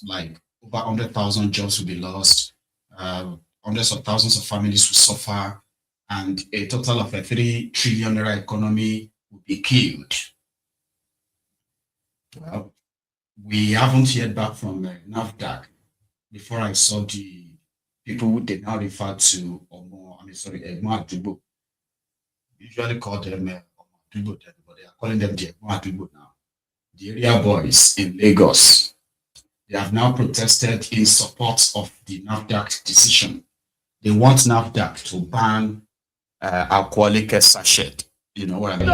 like over 100,000 jobs will be lost, hundreds of thousands of families will suffer, and a total of a 3 trillion naira economy will be killed. Well, we haven't heard back from NAFDAC. Before I saw the people who they now refer to Egmo. Usually call them Omo, but they are calling them the Egmo now. The area boys in Lagos, they have now protested in support of the NAFDAC decision. They want NAFDAC to ban alcoholic sachet. You know what I mean?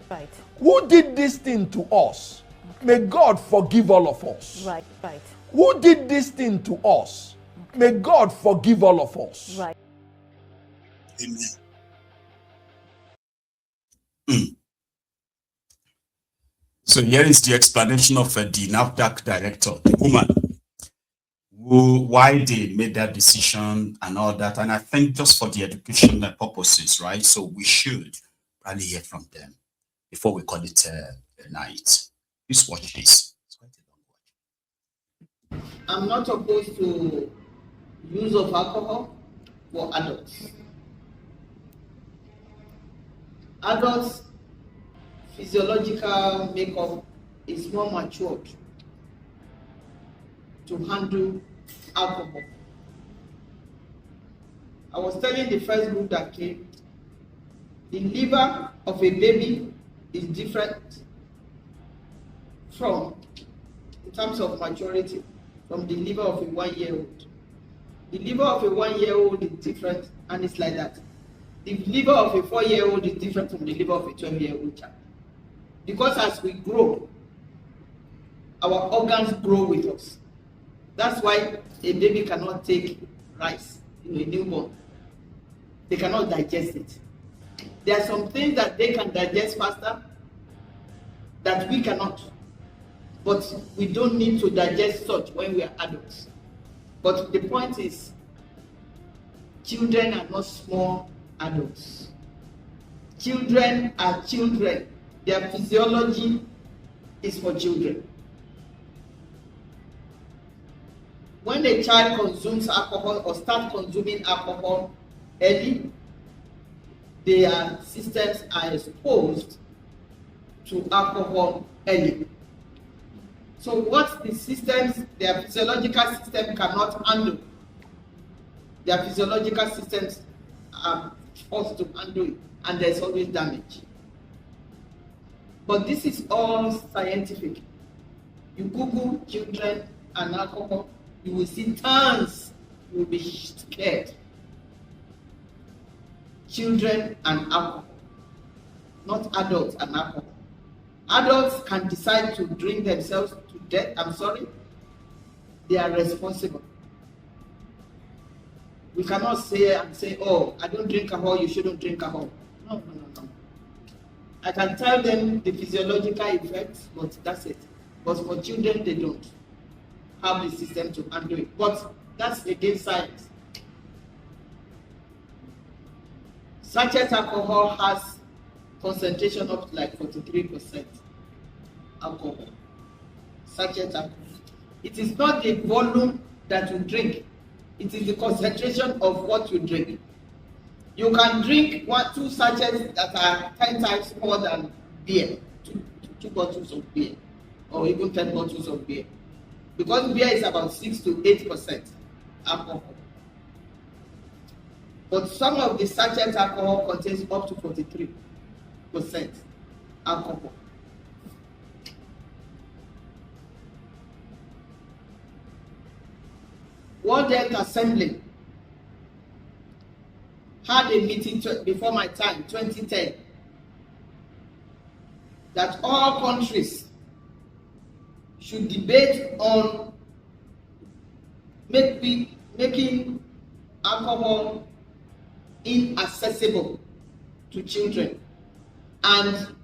Right. Who did this thing to us? May God forgive all of us. Right, right. Who did this thing to us? May God forgive all of us. Right. Amen. So here is the explanation of the NAFDAC director, the woman, why they made that decision and all that. And I think just for the educational purposes, right? So we should probably hear from them before we call it a night. Please watch this. It's quite a long watch. I'm not opposed to use of alcohol for adults. Adults' physiological makeup is more matured to handle alcohol. I was telling the first group that came, the liver of a baby is different from, in terms of maturity, from the liver of a 1-year-old. The liver of a 1-year-old is different, and it's like that. The liver of a 4-year-old is different from the liver of a 12-year-old child. Because as we grow, our organs grow with us. That's why a baby cannot take rice, a newborn. They cannot digest it. There are some things that they can digest faster that we cannot. But we don't need to digest such when we are adults. But the point is, children are not small adults. Children are children. Their physiology is for children. When a child consumes alcohol or starts consuming alcohol early, their systems are exposed to alcohol early. So what the systems, their physiological system cannot handle, their physiological systems are forced to handle it, and there's always damage. But this is all scientific. You Google children and alcohol, you will see tons, you will be scared. Children and alcohol, not adults and alcohol. Adults can decide to drink themselves to death. I'm sorry. They are responsible. We cannot say, oh, I don't drink alcohol, you shouldn't drink alcohol. No. I can tell them the physiological effects, but that's it. But for children, they don't have the system to handle it. But that's against science. Sachet alcohol has concentration up to like 43% alcohol, sachet alcohol. It is not the volume that you drink, it is the concentration of what you drink. You can drink 2 sachets that are 10 times more than beer, two bottles of beer, or even 10 bottles of beer. Because beer is about 6 to 8% alcohol. But some of the sachet alcohol contains up to 43% alcohol. World Health Assembly had a meeting before my time, 2010, that all countries should debate on making alcohol inaccessible to children. And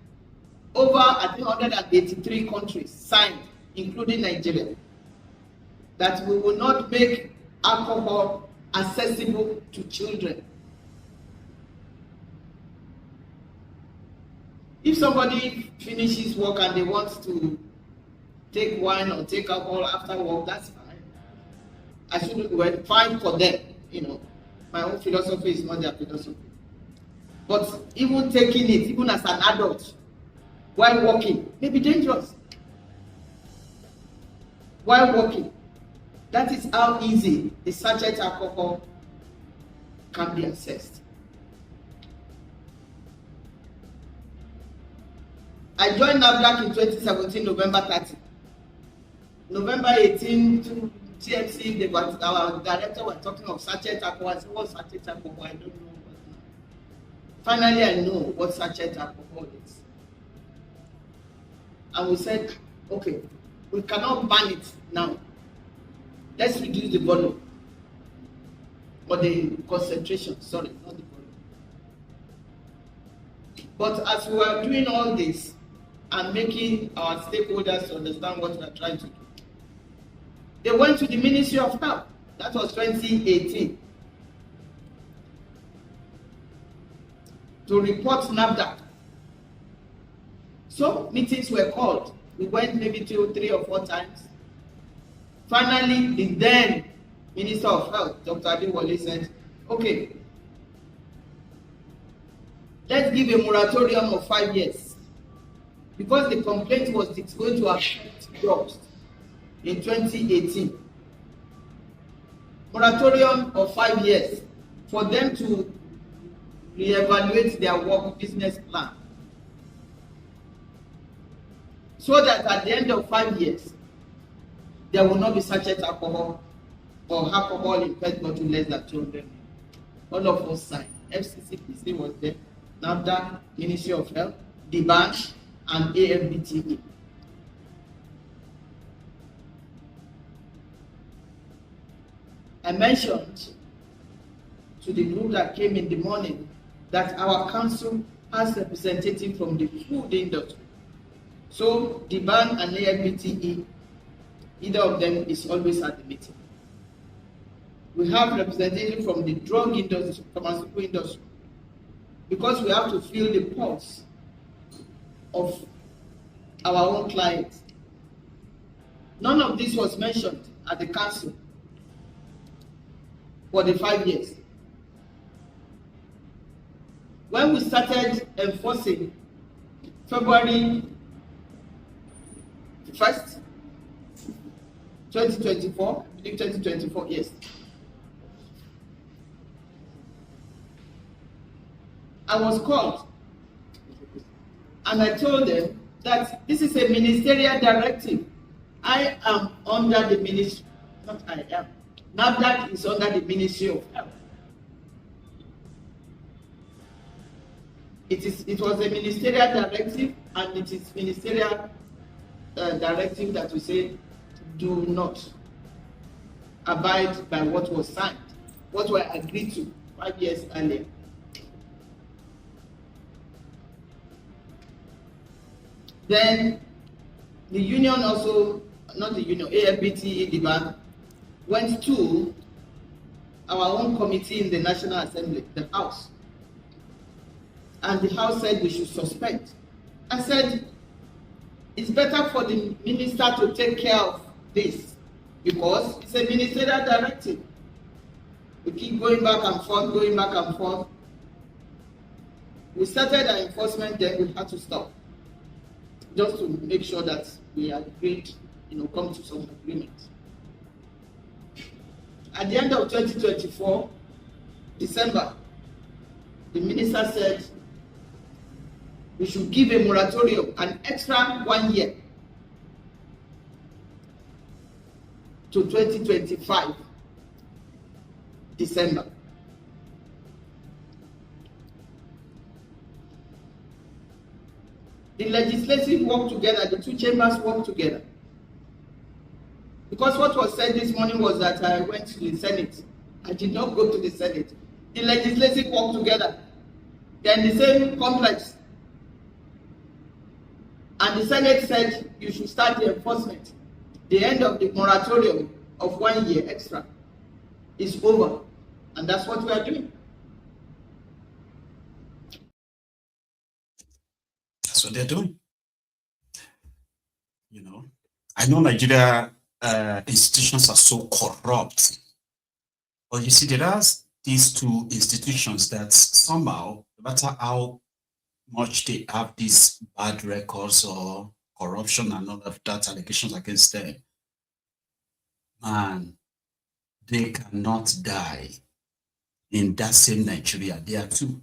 over, I think, 183 countries signed, including Nigeria, that we will not make alcohol accessible to children. If somebody finishes work and they want to take wine or take alcohol after work, that's fine. I shouldn't, well, fine for them, you know. My own philosophy is not their philosophy. But even taking it, even as an adult, while walking, may be dangerous. While walking, that is how easy the sachet alcohol can be accessed. I joined NAFDAC in 2017, November 30. November 18, to TMC, our director was talking of sachet alcohol. I said, what's sachet alcohol? I don't know. Finally, I know what sachet alcohol is. And we said, okay, we cannot ban it now. Let's reduce the volume. Or the concentration, sorry, not the volume. But as we were doing all this and making our stakeholders understand what we are trying to do, they went to the Ministry of Health. That was 2018. To report NAFDAC. So meetings were called. We went maybe 2, 3 or 4 times. Finally, the then Minister of Health, Dr. Diezani, said, okay, let's give a moratorium of 5 years. Because the complaint was it's going to affect drugs in 2018. Moratorium of 5 years for them to reevaluate their work business plan. So that at the end of 5 years, there will not be sachet alcohol or alcohol in PET bottle less than 200. All of us signed. FCCPC was there, NAFDAC, Ministry of Health, DBAN, and AFBTE. I mentioned to the group that came in the morning that our council has representatives from the food industry. So DBAN and AFBTE, either of them is always at the meeting. We have representatives from the drug industry, pharmaceutical industry, because we have to feel the pulse of our own clients. None of this was mentioned at the council for the 5 years. When we started enforcing February 1st, 2024, I believe 2024, yes. I was called and I told them that this is a ministerial directive. I am under the ministry, not I am. NAFDAC is under the Ministry of Health. It was a ministerial directive, and it is ministerial directive that we say do not abide by what was signed, what were agreed to 5 years earlier. Then the union also, not the union, AFBTE, DBAN, went to our own committee in the National Assembly, the House, and the House said we should suspend. I said, it's better for the minister to take care of this because it's a ministerial directive. We keep going back and forth, going back and forth. We started our enforcement, then we had to stop just to make sure that we agreed, come to some agreement. At the end of 2024, December, the minister said we should give a moratorium, an extra 1 year to 2025, December. The legislative work together, the two chambers work together. Because what was said this morning was that I went to the Senate. I did not go to the Senate. The legislative work together. They're in the same complex. And the Senate said you should start the enforcement. The end of the moratorium of 1 year extra is over. And that's what we are doing. That's what they're doing. I know Nigeria institutions are so corrupt. But you see, there are these two institutions that somehow, no matter how much they have these bad records or corruption and all of that, allegations against them, man, they cannot die in that same Nigeria. There are two,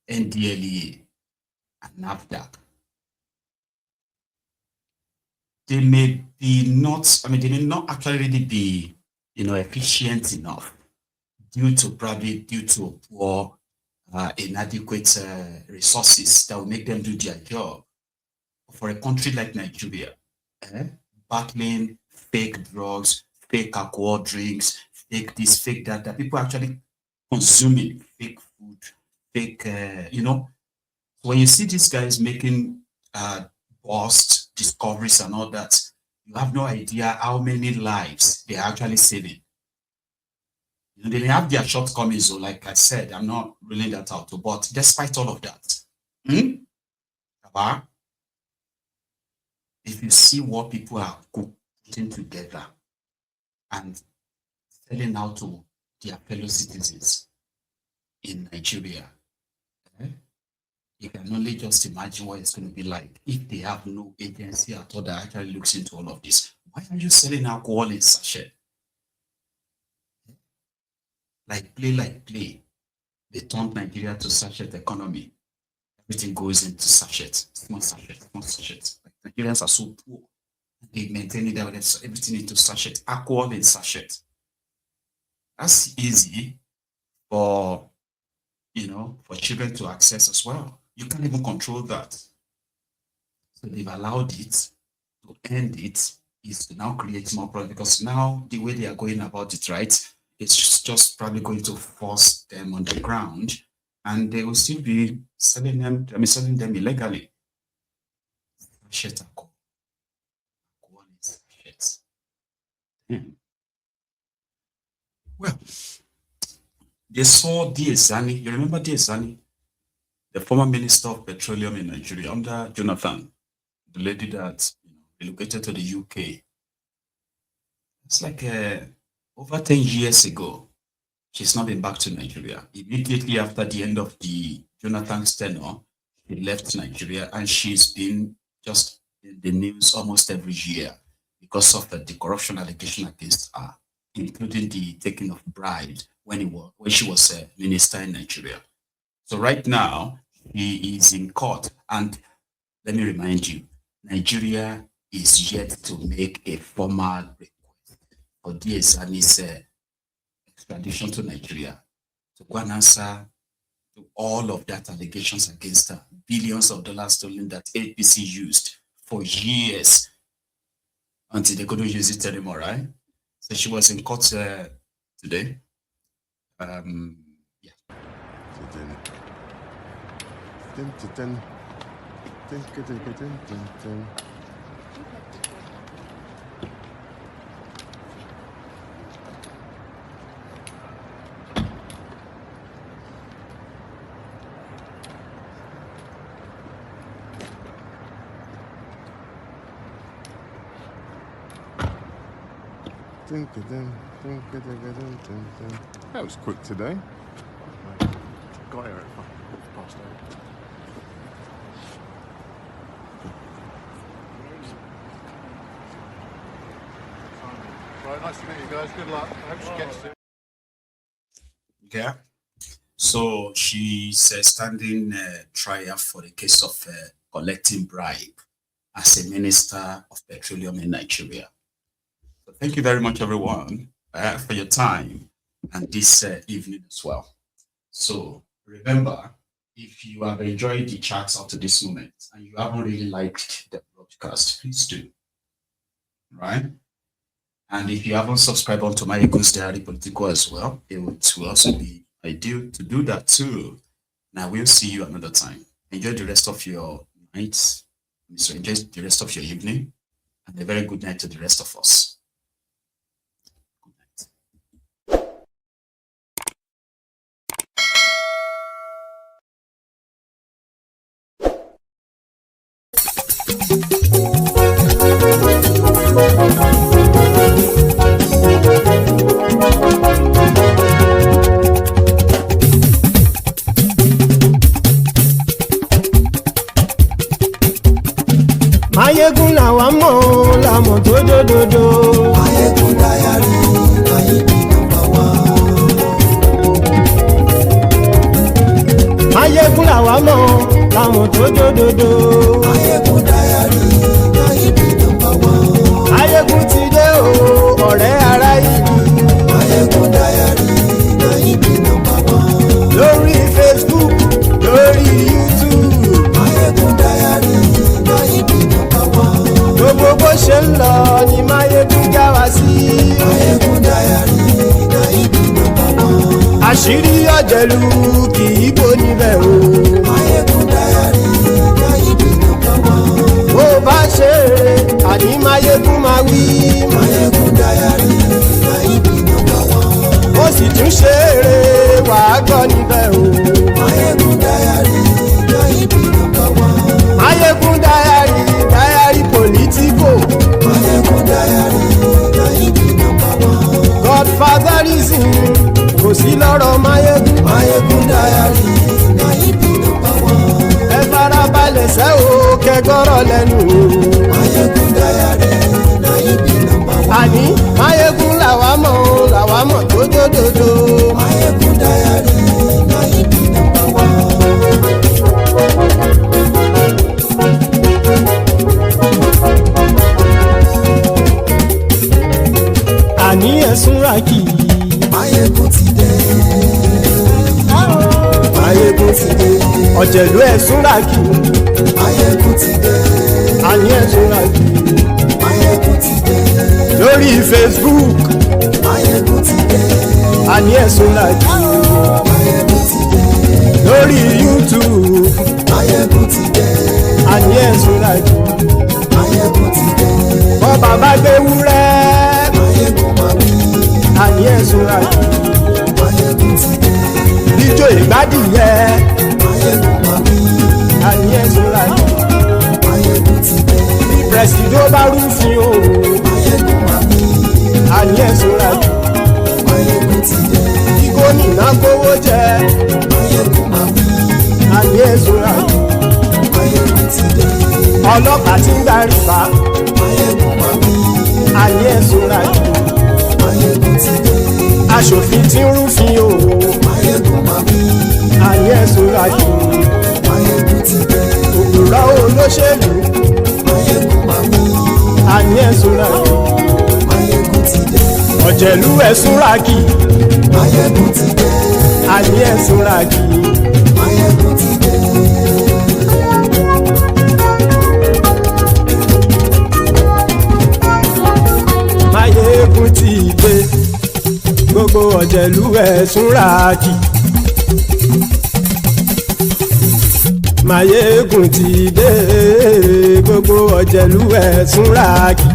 NDLEA and NAFDAC. They may be not, they may not actually really be, efficient enough due to poor, inadequate resources that will make them do their job. For a country like Nigeria, battling fake drugs, fake alcohol drinks, fake this, fake that people actually consuming fake food, fake, when you see these guys making bust discoveries and all that, you have no idea how many lives they're actually saving. They may have their shortcomings, so like I said, I'm not ruling that out. But despite all of that, if you see what people are putting together and selling out to their fellow citizens in Nigeria, you can only just imagine what it's going to be like if they have no agency at all that actually looks into all of this. Why are you selling alcohol in sachet? Like play. They turned Nigeria to sachet economy. Everything goes into sachet, small sachet. Like Nigerians are so poor. They maintain it, everything into sachet, alcohol in sachet. That's easy for children to access as well. You can't even control that. So they've allowed it. To end it is to now create more problems, because now the way they are going about it, right, it's just probably going to force them on the ground, and they will still be selling them illegally. Sachet alcohol. Alcohol is sachet. Well, they saw Diezani. You remember Diezani? The former Minister of Petroleum in Nigeria under Jonathan, the lady that relocated to the UK. It's like over 10 years ago. She's not been back to Nigeria. Immediately after the end of the Jonathan's tenure, she left Nigeria, and she's been just in the news almost every year because of the corruption allegation against her, including the taking of bribes when she was a minister in Nigeria. So right now, he is in court, and let me remind you, Nigeria is yet to make a formal request for Diezani's extradition to Nigeria to go and answer to all of that allegations against her. Billions of dollars stolen that APC used for years until they couldn't use it anymore, right? So she was in court today. Yeah. That was quick today. Got here at 8:15. Right, nice to meet you guys. Good luck. I hope she gets it. Okay. So she's standing trial for the case of collecting bribe as a minister of petroleum in Nigeria. So thank you very much, everyone, for your time and this evening as well. So remember, if you have enjoyed the chats up to this moment and you haven't really liked the broadcast, please do. Right? And if you haven't subscribed onto my Diezani Political as well, it will also be ideal to do that too. Now we'll see you another time. Enjoy the rest of your night. So enjoy the rest of your evening, and a very good night to the rest of us. Good night. Mayegun làwa mọ̀ làmọ̀ tó dòdòdò. Mayegun Diary Nayibi #1. Mayegun làwa mọ̀ làmọ̀ tó dòdòdò. Mayegun Diary Nayibi #1. Mayegun ti dé o ọ̀rẹ́ ara ìlú. Mayegun Diary Nayibi #1. Lórí Facebook lórí YouTube. Mayegun Diary Nayibi #1. Gbogbo bó ṣe ń lọ ni Mayegun já wa sí. Mayegun Diary Nayibi #1. Àṣírí ọ̀jẹ̀lú kì í bò níbẹ̀ o. Mayegun Diary Nayibi #1. Bó bá ṣe eré àní Mayegun máa wí. Mayegun Diary Nayibi #1. Ó sì tún ṣe eré wàá gbọ́ níbẹ̀ o. Mayegun Diary Nayibi #1. Mayegun Diary Political. Mayegun Diary Nayibi #1. Godfatherism kò sí lọ́rọ̀ Mayegun. Mayegun Diary Nayibi #1. Ẹ farabalẹ̀ sẹ́ o kẹgọ́rọ̀ lẹ́nu o. Mayegun Diary Nayibi #1. Àní Mayegun làwa mọ̀ tó dòdòdò. Mayegun Diary Nayibi #1. Àní ẹ̀sùn ràkì. Mayegun ti dé. Mayegun ti dé. Ọ̀jẹ̀lú ẹ̀sùn ràkì. Mayegun ti dé. Àní ẹ̀sùn ràkì. Mayegun ti dé. Lórí Facebook. Mayegun ti dé. Àní ẹ̀sùn ràkì. Mayegun ti dé. Lórí YouTube. Mayegun ti dé. Àní ẹ̀sùn ràkì. Mayegun ti dé. Bọ́ bàbá gbé wúrẹ́. Mayegun máa wí. Àní ẹ̀sùn ràkì. Mayegun ti dé. Ijó ìgbádìyẹ. Mayegun máa wí. Àní ẹ̀sùn ràkì. Mayegun ti dé. Pẹ̀sìdó bá rúfin o. Mayegun máa wí. Àní ẹ̀sùn ràkì. Mayegun ti dé. Kí gómìnà kówó jẹ. Mayegun máa wí. Àní ẹ̀sùn ràkì. Mayegun ti dé. Ọlọ́pàá tí ń darí bá. Mayegun máa wí. Àní ẹ̀sùn ràkì. Mayegun ti dé. Aṣòfin tí ń rúfin o. Mayegun máa wí. Àní ẹ̀sùn ràkì. Mayegun ti dé. Òpùrọ́ olóṣèlú. Mayegun máa wí. Àní ẹ̀sùn ràkì. Mayegun ti dé. Ọ̀jẹ̀lú ẹ̀sùn ràkì. Mayegun ti dé. Àní ẹ̀sùn ràkì. Mayegun ti dé. Mayegun ti dé. Gbogbo ọ̀jẹ̀lú ẹ̀sùn ràkì. Mayegun ti dé. Gbogbo ọ̀jẹ̀lú ẹ̀sùn ràkì.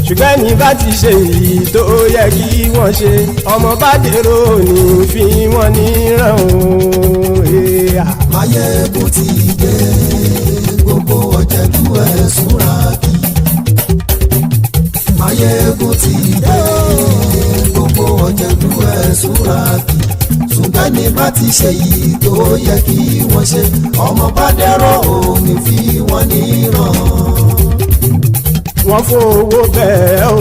Ṣùgbọ́n ní bá ti ṣe èyí tó yẹ kí wọ́n ṣe, ọmọ bá dèrò ní fi wọ́n níran o. Mayegun ti dé. Gbogbo ọ̀jẹ̀lú ẹ̀sùn ràkì. Mayegun ti dé. ẹ̀ súnra kì ṣùgbọ́n ní bá ti ṣe yìí tó yẹ kí wọ́n ṣe ọmọ bá dẹ́rọ̀ òní fi wọ́n níran. wọ́n fowó bẹ́ẹ̀ o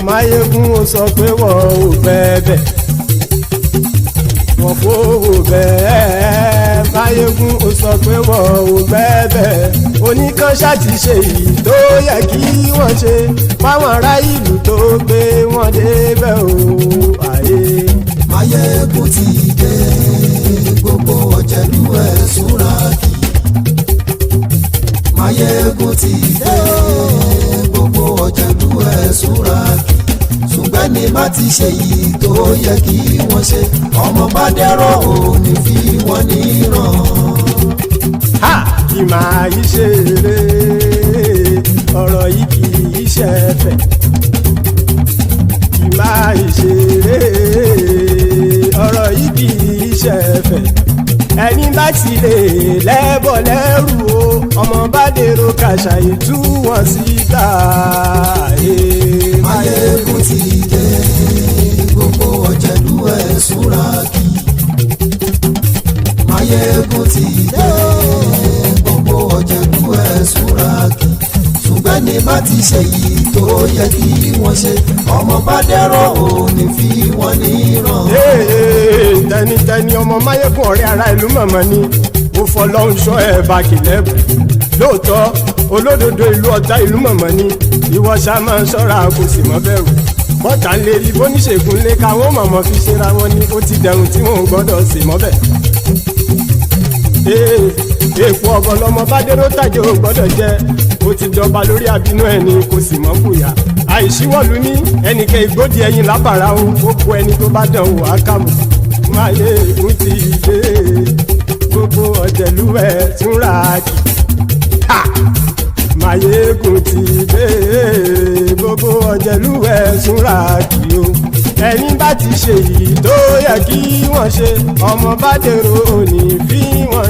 Máyégún ó sọ pé wọ́n ò bẹ́ẹ̀ wọ́n fowó bẹ́ẹ̀ Máyégún ó sọ pé wọ́n ò bẹ́ẹ̀ oníkanṣá ti ṣe èyí tó yẹ kí wọ́n ṣe fáwọn ará ìlú tó gbé wọn débẹ̀ o àyè. Máyégún ti dé gbogbo ọ̀jẹ̀lú ẹ̀ súnra kì Máyégún ti dé gbogbo ọ̀jẹ̀lú ẹ̀ súnra kì ṣùgbọ́n ní bá ti ṣe yìí tó yẹ kí wọ́n ṣe ọmọ bá dẹ́rọ̀ òní fi wọ́n níran. ha kì máa yí ṣe eré ọ̀rọ̀ yìí kì í ṣe ẹ̀fẹ̀ kì máa yí ṣe eré ọ̀rọ̀ yìí kì í ṣe ẹ̀fẹ̀ ẹni bá ti lè lẹ́bọ̀ lẹ́rù o ọmọ bá dèrò kàṣà ìtú wọn síta. Máyégún ti dé gbogbo ọ̀jẹ̀lú ẹ̀ súnra kì Máyégún ti dé gbogbo ọ̀jẹ̀lú ẹ̀ súnra kì ṣùgbọ́n ní bá ti ṣe yìí tó yẹ kí wọ́n ṣe ọmọ bá dẹ́rọ̀ òní fi wọ́n níran. tẹnitẹni ọmọ Máyégún ọ̀rẹ́ ara ìlú mọ̀mọ́ ni mo fọlọ́hún ṣọ́ ẹ̀ bá kìlẹ́bù lóòótọ́ olódodo ìlú ọ̀tá ìlú mọ̀mọ́ ni ìwọ ṣá máa ń ṣọ́ra kò sì mọ́ bẹ̀rù bọ́tà ń lè rí bóníṣègùn lé káwọn mọ̀mọ́ fi ṣera wọn ni ó ti dẹrùn tí wọn ò gbọ́dọ̀ sì mọ́ bẹ̀. èèpo ọ̀gọ̀ lọmọ bá dérò tàjẹ́ ò gbọ́dọ̀ jẹ́ ó ti jọba lórí àbínú ẹni kò sì mọ́ fòyà àìsíwọ̀lú ní ẹnìkẹ́ ìgbódì ẹyin lábàrá o ó kó ẹni tó bá dán wò á kàmù. Máyégún ti dé gbogbo ọ̀jẹ̀lú ẹ̀ túnra kì Máyégún ti dé gbogbo ọ̀jẹ̀lú ẹ̀ túnra kì o ẹni bá ti ṣe yìí tó yẹ kí wọ́n ṣe ọmọ bá dèrò òní fi wọ́n.